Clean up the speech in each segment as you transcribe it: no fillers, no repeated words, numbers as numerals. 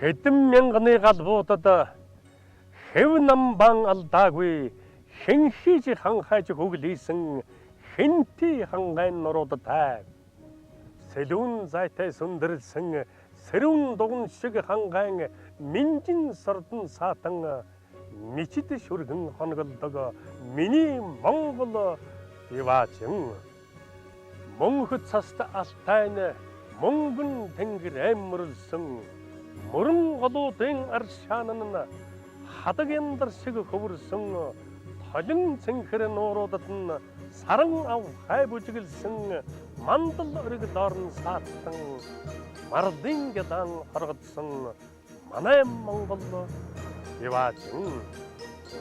хэдэн мянганы галбуудад хэв намбан алдаагүй хэн хийж ханхайж хөглийсэн хэнти хангайн нуруудатай сэлүүн зайтай сүндэрсэн сэрүүн дуган шиг хангайн минжин сордон саатан мичид шүргэн хоноглдог миний Монгол иваачин мөнхөд цаст алтайн мөнгөн тэнгэр амирлсан мөрөн голуудын аршаанан хадаг яндар шиг хөвөрсөн толин цэнхэр нууруудад нь саран ав хай бүжиглсэн мандал өрг дорн саатсан мардын гадаан хоргодсон манай Монгол иваачин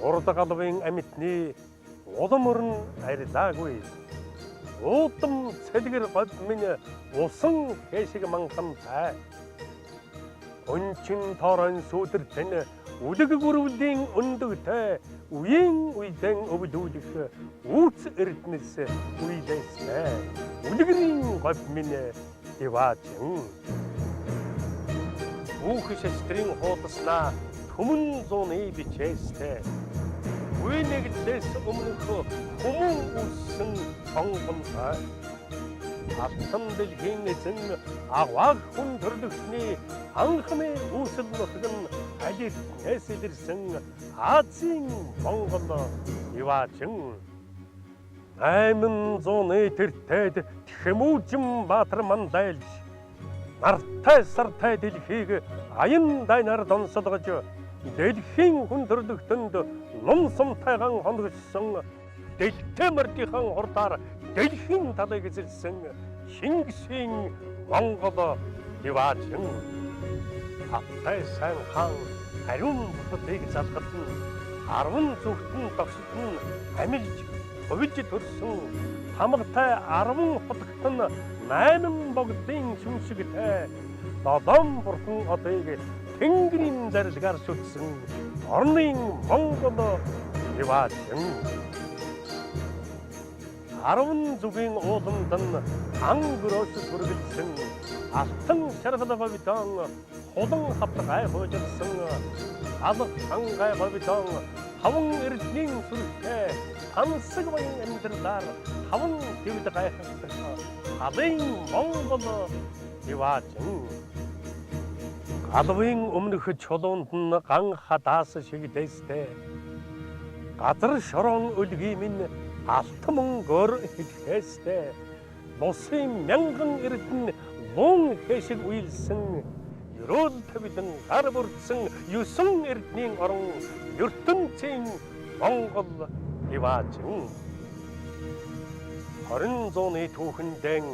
урд галбын амьтны улам өрн арилаагүй уудам цэлгэр год минь усан хэшиг манхан тай өнчин тоорон сүдэртэн үлэг гүрвлийн өндөгтэй үеийн үедэн өвлүүлэх үүц эрдэнэс үйлээсэ үлгэрийн год минь иваачин бүх шестрийн хуудаснаа түмэн зууны бичээстэй үенэглээс өмнөх хүмүүн үссэн сонгонтой алтан дэлхийн эзэн аваг хүн төрлөختний анхны үүсэл нутаг нь алитнээс илэрсэн Азийн Монгол иваачин 800-ны тэртээд Тэмүүжин Баатар мандайлж нартай сартай дэлхийг аян дайнаар донсолгож дэлхийн хүн төрлөختөнд ном сумтайган хоногсон дэлтэй мордынхан хурдаар дэлхийн талыг эзэлсэн Шингисийн Монгол иваачин аптай сайн хаан ариун бүхнийг залгад нь 10 зүгтэн тогсод нь амилж хувилж төрсөн хамгатай 10 хотогт нь 8 богдын шүмшигтэй додом бурхан одыг тэнгэрийн зарилгаар шүтсэн орны Монгол иваачин 10 зүгийн ууланд нь ангөрөөс бүргэлсэн алтан шаргал говьдон хулан хавтгай хожирсан алх хангай говьдон хаван эрдний сүрхтэй тансаг баян амьдралаар хаван дэвд гайхдаг алын Монгол иваачин галбын өмнөх чулуунд нь ган хадаас шиг дэстэй газар шорон өлгий минь алтман гөр хэлхэстэй Мосын мянган эрдэн лун хэшиг уйлсан ерөөл тавилан гар бүрдсэн 9 эрдний орон ертөнцийн Монгол иваачин 20 зууны түүхэндэн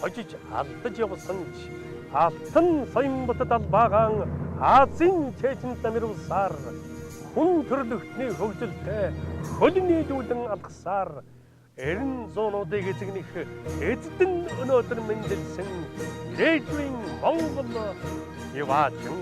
хожиж алдаж явсан ч алтан соён бутад албаагаан Азийн чэжин тамирусаар хүн төрлөختний хөгжилтэй хөлнийдүүлэн алгасаар 90 зуунуудыг эзэгнэх эзэдэн өнөөдөр мэндэлсэн ирээдүйн Монгол иваачин